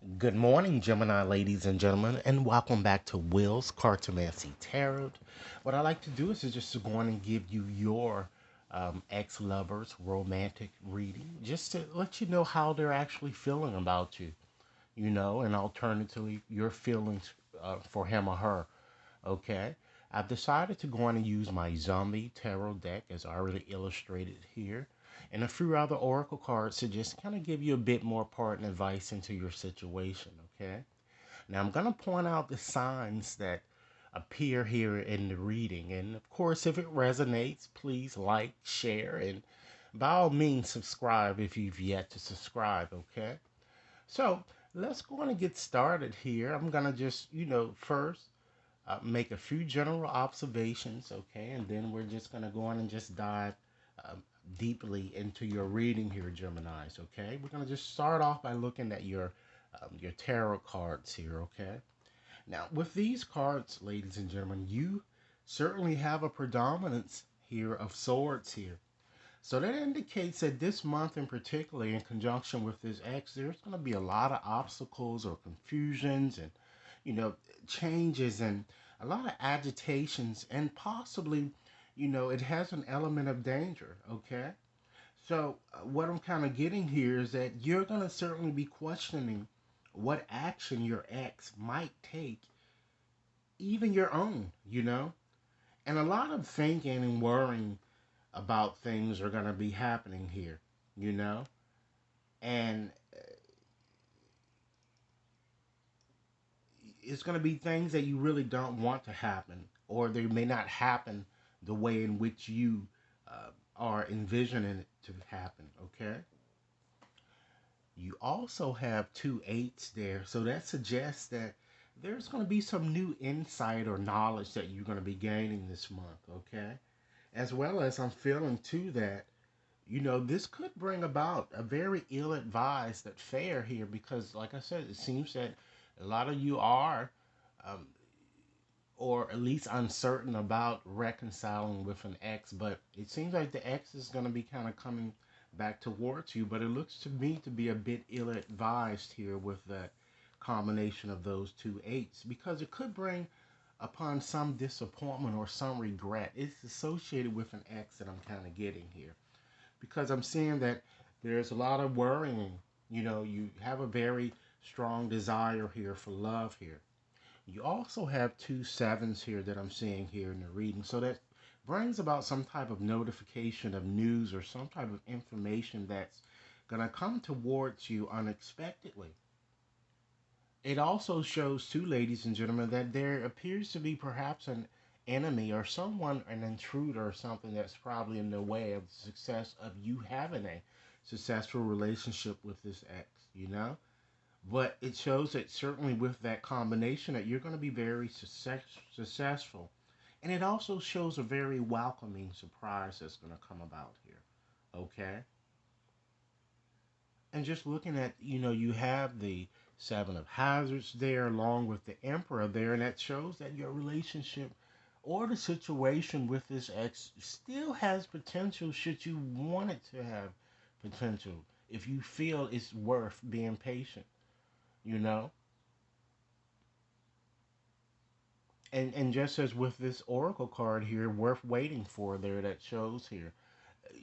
Good morning, Gemini ladies and gentlemen, and welcome back to Will's Cartomancy Tarot. What I like to do is just to go on and give you your ex-lover's romantic reading, just to let you know how they're actually feeling about you, and alternatively, your feelings for him or her. Okay, I've decided to go on and use my zombie tarot deck as already illustrated here, and a few other oracle cards to just kind of give you a bit more part and advice into your situation. Okay, now I'm going to point out the signs that appear here in the reading, and of course, if it resonates, please like, share, and by all means, subscribe if you've yet to subscribe. Okay, so let's go on and get started here. I'm gonna just, first make a few general observations, okay, and then we're just going to go on and just dive um, deeply into your reading here, Gemini's. Okay, we're going to just start off by looking at your tarot cards here. Okay, now with these cards, ladies and gentlemen, you certainly have a predominance here of swords here. So that indicates that this month in particular, in conjunction with this X, there's going to be a lot of obstacles or confusions and, you know, changes and a lot of agitations and possibly, it has an element of danger, okay? So what I'm kind of getting here is that you're going to certainly be questioning what action your ex might take, even your own. And a lot of thinking and worrying about things are going to be happening here, you know? And it's going to be things that you really don't want to happen, or they may not happen the way in which you are envisioning it to happen, okay? You also have two eights there, so that suggests that there's going to be some new insight or knowledge that you're going to be gaining this month, okay? As well as I'm feeling too that this could bring about a very ill-advised affair here because, like I said, it seems that a lot of you are, um, or at least uncertain about reconciling with an ex, but it seems like the ex is going to be kind of coming back towards you, but it looks to me to be a bit ill-advised here with that combination of those two eights because it could bring upon some disappointment or some regret. It's associated with an ex that I'm kind of getting here because I'm seeing that there's a lot of worrying. You have a very strong desire here for love here. You also have two sevens here that I'm seeing here in the reading. So that brings about some type of notification of news or some type of information that's going to come towards you unexpectedly. It also shows, too, ladies and gentlemen, that there appears to be perhaps an enemy or someone, an intruder or something that's probably in the way of the success of you having a successful relationship with this ex. But it shows that certainly with that combination that you're going to be very successful. And it also shows a very welcoming surprise that's going to come about here. Okay? And just looking at, you have the Seven of Hazards there along with the Emperor there, and that shows that your relationship or the situation with this ex still has potential should you want it to have potential. If you feel it's worth being patient, you know? And just as with this Oracle card here, worth waiting for there that shows here.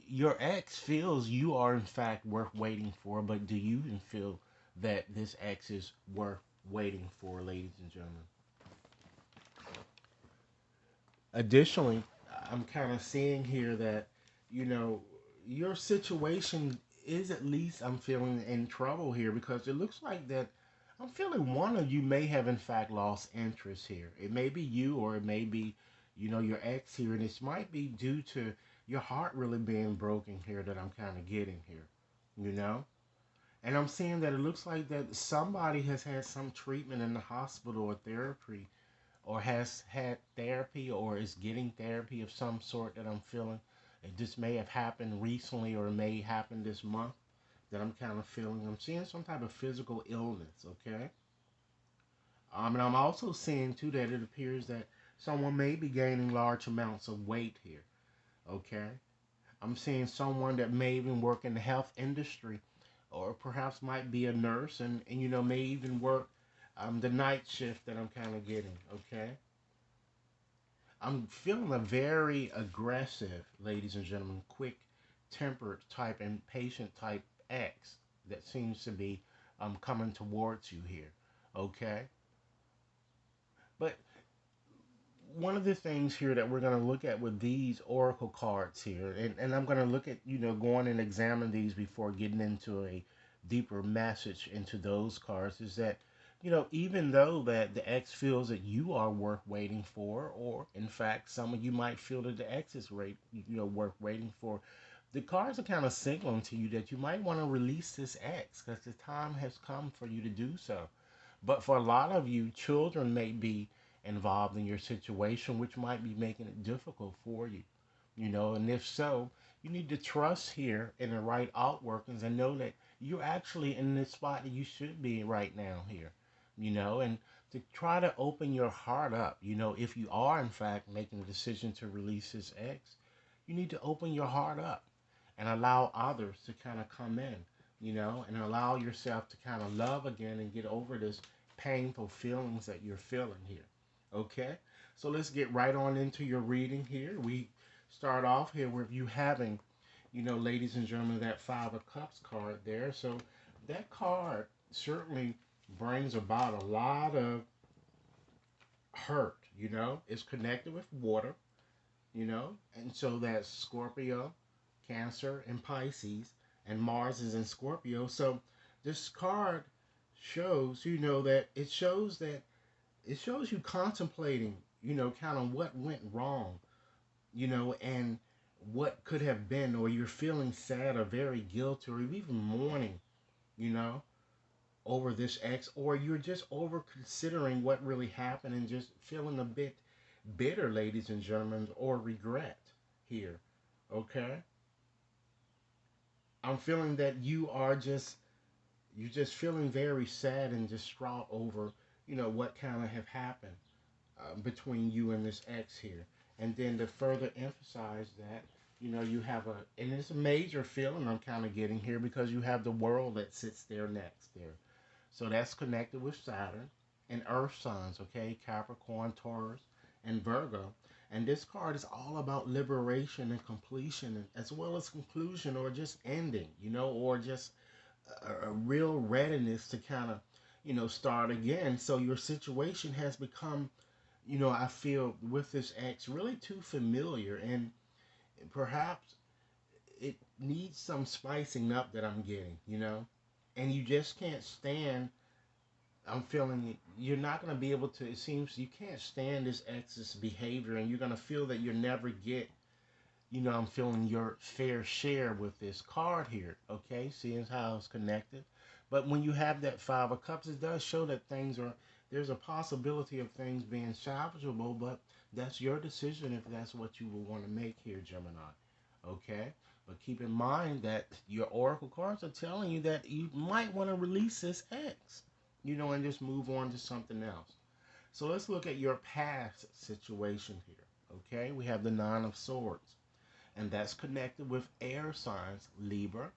Your ex feels you are in fact worth waiting for, but do you even feel that this ex is worth waiting for, ladies and gentlemen? Additionally, I'm kind of seeing here that, you know, your situation is at least, I'm feeling in trouble here because it looks like that I'm feeling one of you may have in fact lost interest here. It may be you or it may be, your ex here, and this might be due to your heart really being broken here that I'm kind of getting here, you know? And I'm seeing that it looks like that somebody has had some treatment in the hospital or therapy or has had therapy or is getting therapy of some sort that I'm feeling. This may have happened recently or it may happen this month that I'm kind of feeling. I'm seeing some type of physical illness, okay? And I'm also seeing too that it appears that someone may be gaining large amounts of weight here, okay? I'm seeing someone that may even work in the health industry or perhaps might be a nurse, and may even work the night shift that I'm kind of getting. Okay, I'm feeling a very aggressive, ladies and gentlemen, quick tempered type and patient type X that seems to be coming towards you here. Okay, but one of the things here that we're going to look at with these oracle cards here, and I'm going to look at, going and examine these before getting into a deeper message into those cards, is that, even though that the X feels that you are worth waiting for, or in fact, some of you might feel that the X is worth waiting for, the cards are kind of signaling to you that you might want to release this X because the time has come for you to do so. But for a lot of you, children may be involved in your situation, which might be making it difficult for you. And if so, you need to trust here in the right outworkings and know that you're actually in the spot that you should be right now here. And to try to open your heart up, if you are in fact making a decision to release this ex, you need to open your heart up and allow others to kind of come in, and allow yourself to kind of love again and get over this painful feelings that you're feeling here. Okay? So let's get right on into your reading here. We start off here with you having, ladies and gentlemen, that Five of Cups card there. So that card certainly brings about a lot of hurt, It's connected with water, and so that's Scorpio, Cancer, and Pisces, and Mars is in Scorpio. So this card shows, it shows you contemplating, kind of what went wrong, and what could have been, or you're feeling sad or very guilty or even mourning, you know, over this ex, or you're just over considering what really happened and just feeling a bit bitter, ladies and gentlemen, or regret here. Okay? I'm feeling that you're just feeling very sad and distraught over, what kind of have happened between you and this ex here. And then to further emphasize that, you have and it's a major feeling I'm kind of getting here because you have the world that sits there next there. So that's connected with Saturn and Earth signs, okay? Capricorn, Taurus, and Virgo. And this card is all about liberation and completion, as well as conclusion or just ending, or just a real readiness to kind of, start again. So your situation has become, I feel with this ex really too familiar, and perhaps it needs some spicing up that I'm getting, and you just can't stand. I'm feeling you're not going to be able to. It seems you can't stand this ex's behavior, and you're going to feel that you never get. I'm feeling your fair share with this card here. Okay, seeing how it's connected. But when you have that Five of Cups, it does show that things are. There's a possibility of things being salvageable, but that's your decision if that's what you will want to make here, Gemini. Okay? But keep in mind that your oracle cards are telling you that you might want to release this X, and just move on to something else. So let's look at your past situation here. Okay? We have the Nine of Swords, and that's connected with air signs Libra,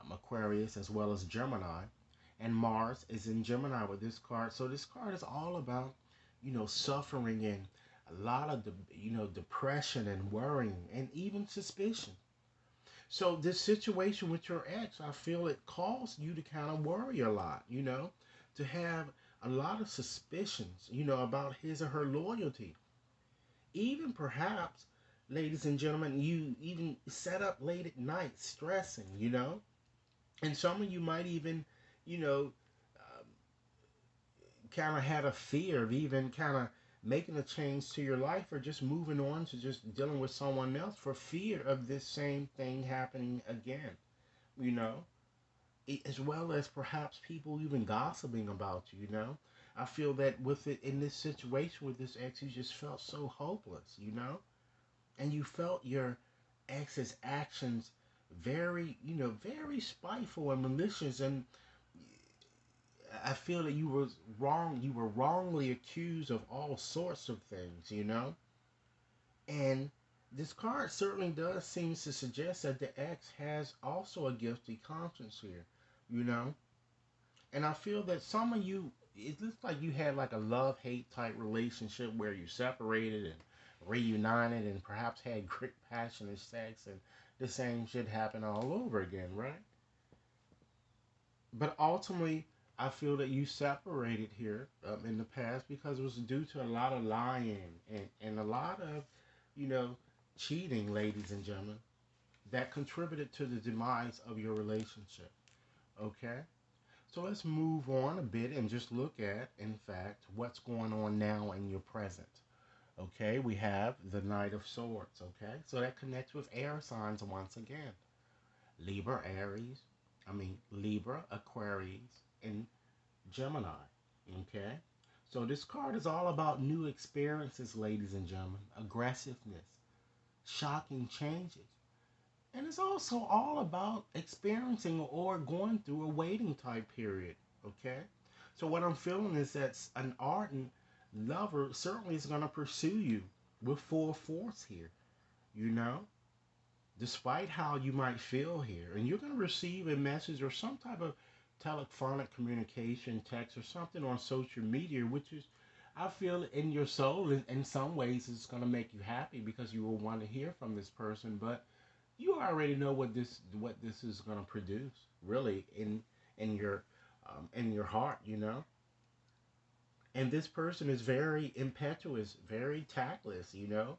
Aquarius, as well as Gemini. And Mars is in Gemini with this card. So this card is all about, suffering and a lot of, depression and worrying and even suspicion. So this situation with your ex, I feel it caused you to kind of worry a lot, to have a lot of suspicions, about his or her loyalty. Even perhaps, ladies and gentlemen, you even sat up late at night stressing, and some of you might even, you know, kind of had a fear of even kind of making a change to your life or just moving on to just dealing with someone else for fear of this same thing happening again, you know, as well as perhaps people even gossiping about you, I feel that with it in this situation with this ex, you just felt so hopeless, and you felt your ex's actions very, very spiteful and malicious, and I feel that you were wrong. You were wrongly accused of all sorts of things, and This card certainly does seem to suggest that the ex has also a guilty conscience here, you know? And I feel that some of you, it looks like you had like a love hate type relationship where you separated and reunited and perhaps had great passionate sex and the same shit happened all over again, right? But ultimately, I feel that you separated here in the past because it was due to a lot of lying and a lot of, you know, cheating, ladies and gentlemen, that contributed to the demise of your relationship. Okay? So let's move on a bit and just look at, in fact, what's going on now in your present. Okay, we have the Knight of Swords. Okay, so that connects with air signs once again. Libra, Aries, Libra, Aquarius, and Gemini. Okay, so this card is all about new experiences, ladies and gentlemen, aggressiveness, shocking changes. And it's also all about experiencing or going through a waiting type period. Okay? So, what I'm feeling is that an ardent lover certainly is going to pursue you with full force here, you know? Despite how you might feel here. And you're going to receive a message or some type of telephonic communication, text, or something on social media, which is, I feel, in your soul, in some ways, it's going to make you happy because you will want to hear from this person. But you already know what this is going to produce, really, in your heart, you know. And this person is very impetuous, very tactless, you know,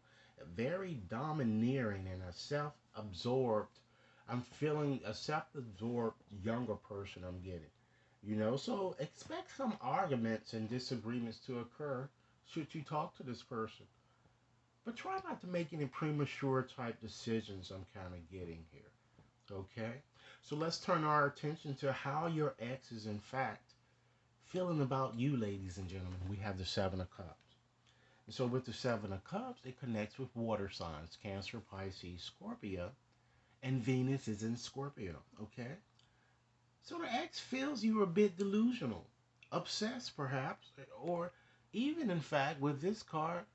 very domineering and a self-absorbed. I'm feeling a self-absorbed younger person. I'm getting, you know. So expect some arguments and disagreements to occur should you talk to this person. But try not to make any premature type decisions. I'm kind of getting here. Okay? So let's turn our attention to how your ex is, in fact, feeling about you, ladies and gentlemen. We have the Seven of Cups. And so with the Seven of Cups, it connects with water signs Cancer, Pisces, Scorpio, and Venus is in Scorpio. Okay? So the ex feels you a bit delusional, obsessed perhaps, or even, in fact, with this card,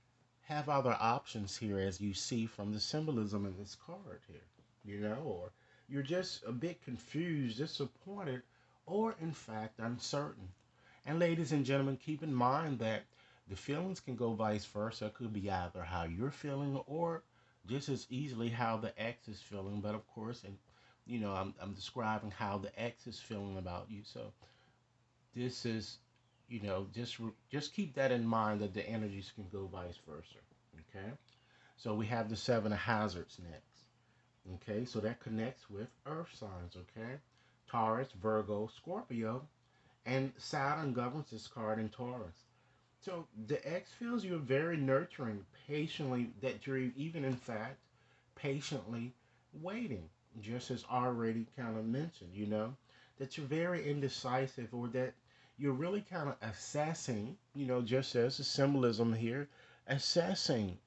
have other options here as you see from the symbolism in this card here, you know, or you're just a bit confused, disappointed, or in fact uncertain. And ladies and gentlemen, keep in mind that the feelings can go vice versa. It could be either how you're feeling or just as easily how the ex is feeling. But of course, and I'm describing how the ex is feeling about you. So this is, just keep that in mind that the energies can go vice versa. Okay. So we have the seven of hazards next. Okay. So that connects with earth signs. Okay. Taurus, Virgo, Scorpio, and Saturn governs this card in Taurus. So the X feels you're very nurturing, patiently, that you're even, in fact, patiently waiting, just as already kind of mentioned, that you're very indecisive or that you're really kind of assessing, just as the symbolism here, assessing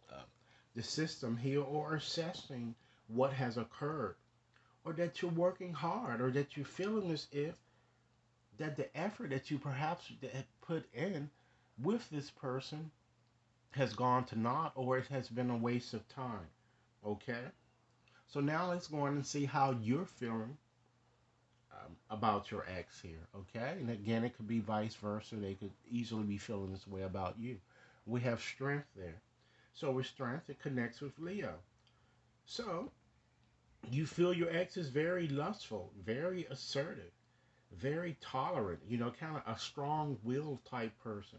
the system here or assessing what has occurred or that you're working hard or that you're feeling as if that the effort that you perhaps have put in with this person has gone to naught or it has been a waste of time. Okay? So now let's go on and see how you're feeling about your ex here. Okay? And again, it could be vice versa. They could easily be feeling this way about you. We have strength there. So with strength, it connects with Leo. So you feel your ex is very lustful, very assertive, very tolerant, kind of a strong willed type person,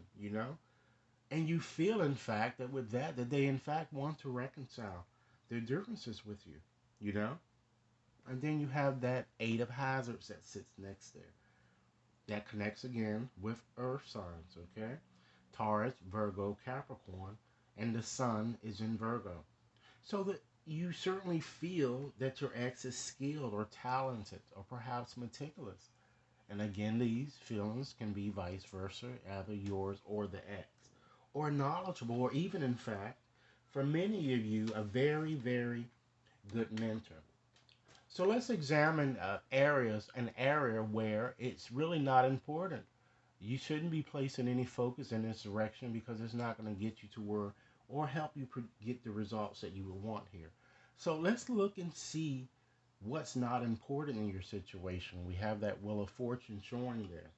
And you feel, in fact, that with that they, in fact, want to reconcile their differences with you, you know? And then you have that Eight of Hazards that sits next there. That connects again with earth signs, okay? Taurus, Virgo, Capricorn, and the sun is in Virgo. So that you certainly feel that your ex is skilled or talented or perhaps meticulous. And again, these feelings can be vice versa, either yours or the ex, or knowledgeable, or even, in fact, for many of you, a very, very good mentor. So let's examine an area where it's really not important. You shouldn't be placing any focus in this direction because it's not going to get you to or help you get the results that you would want here. So let's look and see what's not important in your situation. We have that Wheel of Fortune showing there,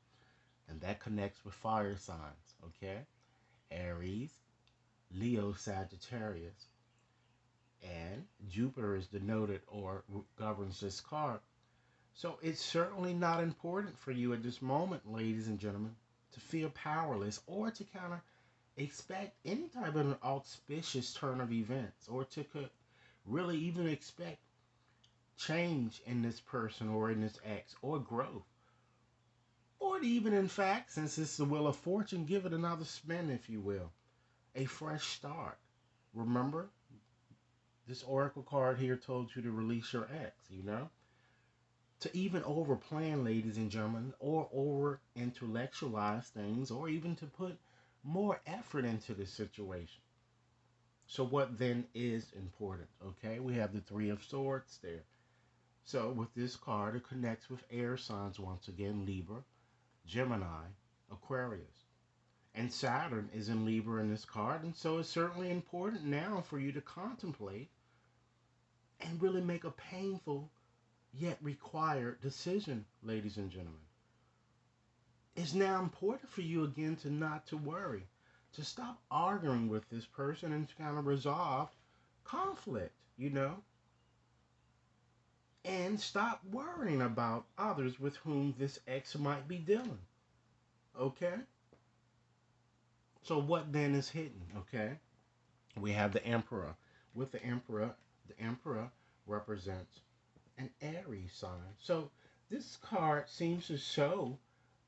and that connects with fire signs, okay? Aries, Leo, Sagittarius, and Jupiter is denoted or governs this card. So it's certainly not important for you at this moment, ladies and gentlemen, to feel powerless or to kind of expect any type of an auspicious turn of events or to really even expect change in this person or in this ex or growth. Or to even, in fact, since it's the Wheel of Fortune, give it another spin, if you will. A fresh start. Remember, this Oracle card here told you to release your ex, you know? To even overplan, ladies and gentlemen, or over intellectualize things, or even to put more effort into the situation. So, what then is important? Okay, we have the Three of Swords there. So, with this card, it connects with air signs once again: Libra, Gemini, Aquarius. And Saturn is in Libra in this card, and so it's certainly important now for you to contemplate and really make a painful yet required decision, ladies and gentlemen. It's now important for you again to not to worry, to stop arguing with this person and to kind of resolve conflict, you know, and stop worrying about others with whom this ex might be dealing. Okay? So what then is hidden? Okay? We have the Emperor. With the Emperor represents an Aries sign. So this card seems to show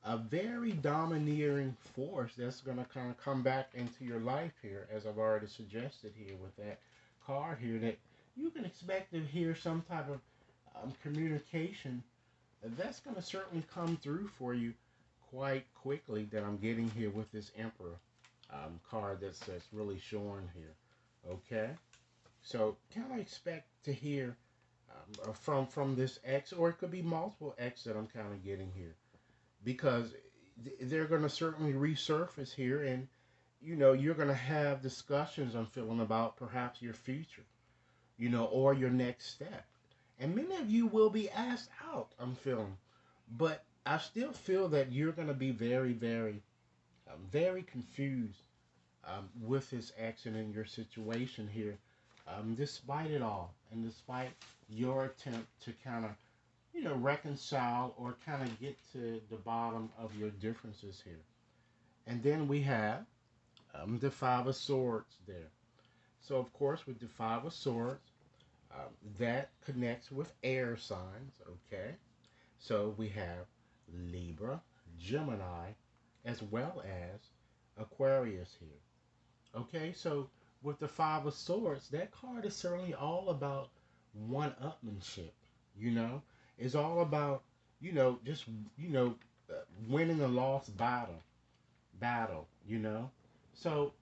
a very domineering force that's going to kind of come back into your life here, as I've already suggested here with that card here, that you can expect to hear some type of communication that's going to certainly come through for you quite quickly that I'm getting here with this Emperor card that's really showing here. Okay, so kind of expect to hear from this X, or it could be multiple X that I'm kind of getting here, because they're going to certainly resurface here, and you know you're going to have discussions, I'm feeling, about perhaps your future, you know, or your next step, and many of you will be asked out, I'm feeling, but I still feel that you're going to be very confused with this action in your situation here, despite it all, and despite your attempt to kind of, you know, reconcile or kind of get to the bottom of your differences here. And then we have the Five of Swords there. So, of course, with the Five of Swords, that connects with air signs, okay? So we have Libra, Gemini, as well as Aquarius here. Okay, so with the Five of Swords, that card is certainly all about one-upmanship. You know, it's all about, you know, just, you know, winning a lost battle. You know, so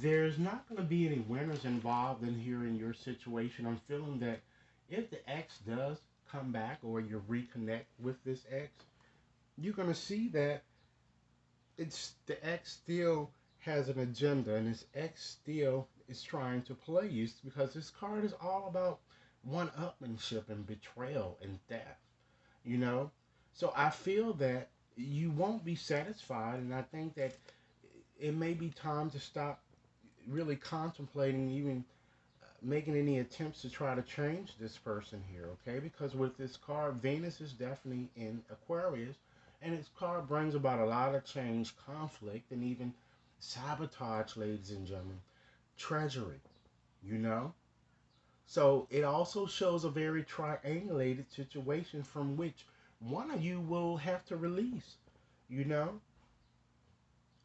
there's not going to be any winners involved in here in your situation. I'm feeling that if the ex does come back or you reconnect with this ex, you're going to see that it's the ex still has an agenda, and his ex still is trying to play you, because this card is all about one-upmanship and betrayal and theft, you know. So I feel that you won't be satisfied, and I think that it may be time to stop really contemplating even making any attempts to try to change this person here, okay? Because with this card, Venus is definitely in Aquarius, and this card brings about a lot of change, conflict, and even sabotage, ladies and gentlemen. Treasury, you know? So it also shows a very triangulated situation from which one of you will have to release, you know?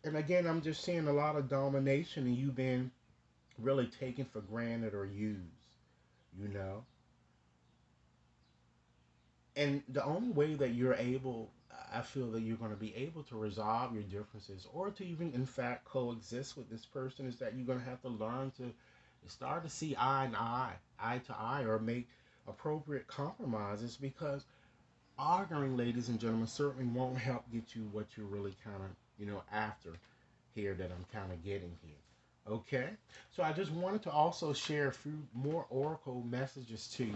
And again, I'm just seeing a lot of domination and you being really taken for granted or used, you know? And the only way that you're able, I feel that you're going to be able to resolve your differences or to even, in fact, coexist with this person is that you're going to have to learn to start to see eye to eye, or make appropriate compromises, because arguing, ladies and gentlemen, certainly won't help get you what you're really kind of, you know, after here that I'm kind of getting here. Okay, so I just wanted to also share a few more oracle messages to you.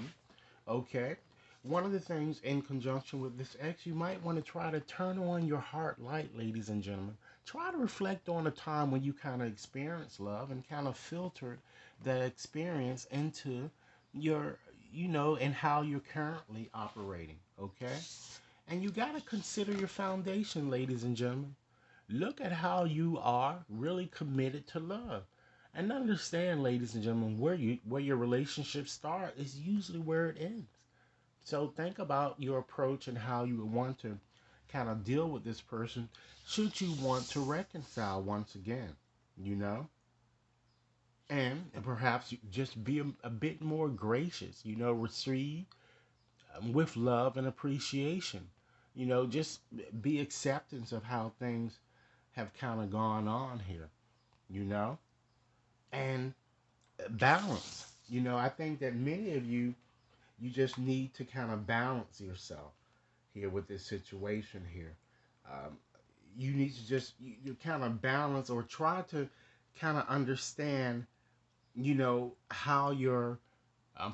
Okay, one of the things in conjunction with this X, you might want to try to turn on your heart light, ladies and gentlemen. Try to reflect on a time when you kind of experienced love and kind of filtered that experience into your, and how you're currently operating. Okay, and you got to consider your foundation, ladies and gentlemen. Look at how you are really committed to love. And understand, ladies and gentlemen, where your relationship starts is usually where it ends. So think about your approach and how you would want to kind of deal with this person should you want to reconcile once again, you know? And perhaps you just be a bit more gracious, receive with love and appreciation. Just be acceptance of how things have kind of gone on here, you know? And balance. I think that many of you just need to kind of balance yourself here with this situation here. Um, you need to just you kind of balance or try to kind of understand, how your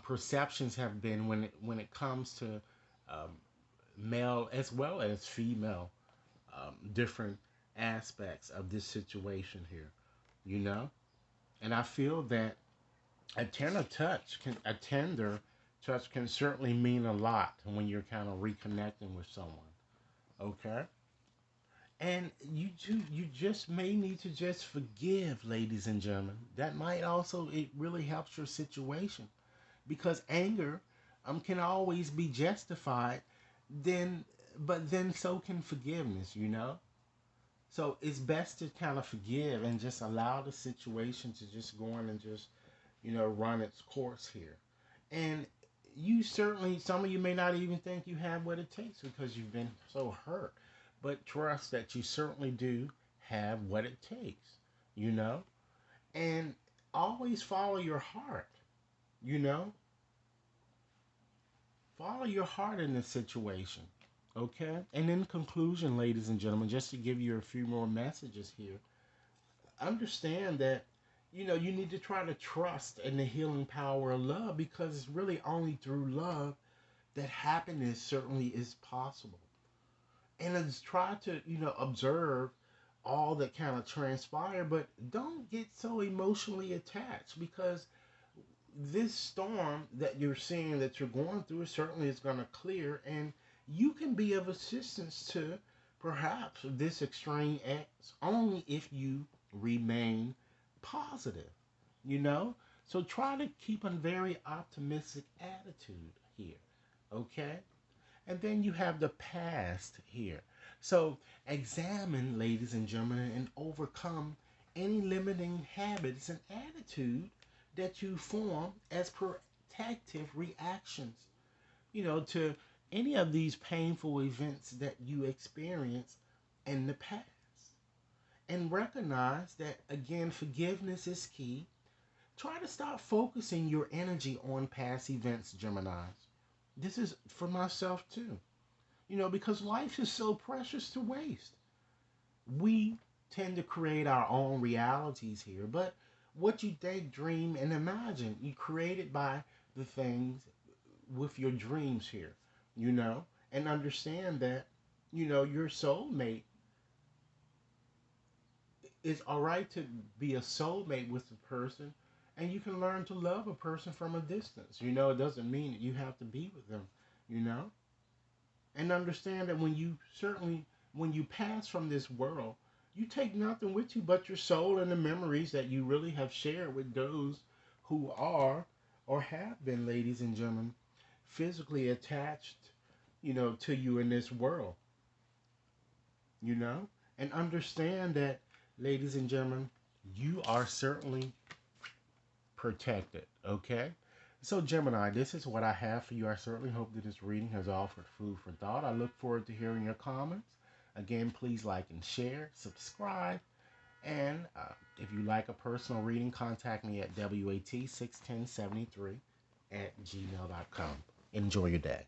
perceptions have been when it comes to um, male as well as female, different aspects of this situation here. You know, and I feel that a tender touch can certainly mean a lot when you're kind of reconnecting with someone. Okay, and you just may need to just forgive, ladies and gentlemen. That might also it really helps your situation because anger can always be justified. Then, but then so can forgiveness. So it's best to kind of forgive and just allow the situation to just go on and just run its course here. And you certainly, some of you may not even think you have what it takes because you've been so hurt. But trust that you certainly do have what it takes, you know? And always follow your heart, you know? Follow your heart in this situation, okay? And in conclusion, ladies and gentlemen, just to give you a few more messages here, understand that you need to try to trust in the healing power of love because it's really only through love that happiness certainly is possible. And it's try to observe all that kind of transpire, but don't get so emotionally attached because this storm that you're seeing that you're going through certainly is going to clear, and you can be of assistance to perhaps this extreme X only if you remain positive, you know? So try to keep a very optimistic attitude here, okay? And then you have the past here. So examine, ladies and gentlemen, and overcome any limiting habits and attitude that you form as protective reactions, to any of these painful events that you experience in the past. And recognize that, again, forgiveness is key. Try to stop focusing your energy on past events, Geminis. This is for myself too, because life is so precious to waste. We tend to create our own realities here, but what you think, dream, and imagine, you create it by the things with your dreams here, you know, and understand that, your soulmate is all right to be a soulmate with a person, and you can learn to love a person from a distance. It doesn't mean that you have to be with them, you know, and understand that when you pass from this world, you take nothing with you but your soul and the memories that you really have shared with those who are or have been, ladies and gentlemen, physically attached, to you in this world, you know? And understand that, ladies and gentlemen, you are certainly protected, okay? So, Gemini, this is what I have for you. I certainly hope that this reading has offered food for thought. I look forward to hearing your comments. Again, please like and share, subscribe, and if you like a personal reading, contact me at WAT61073 at gmail.com. Enjoy your day.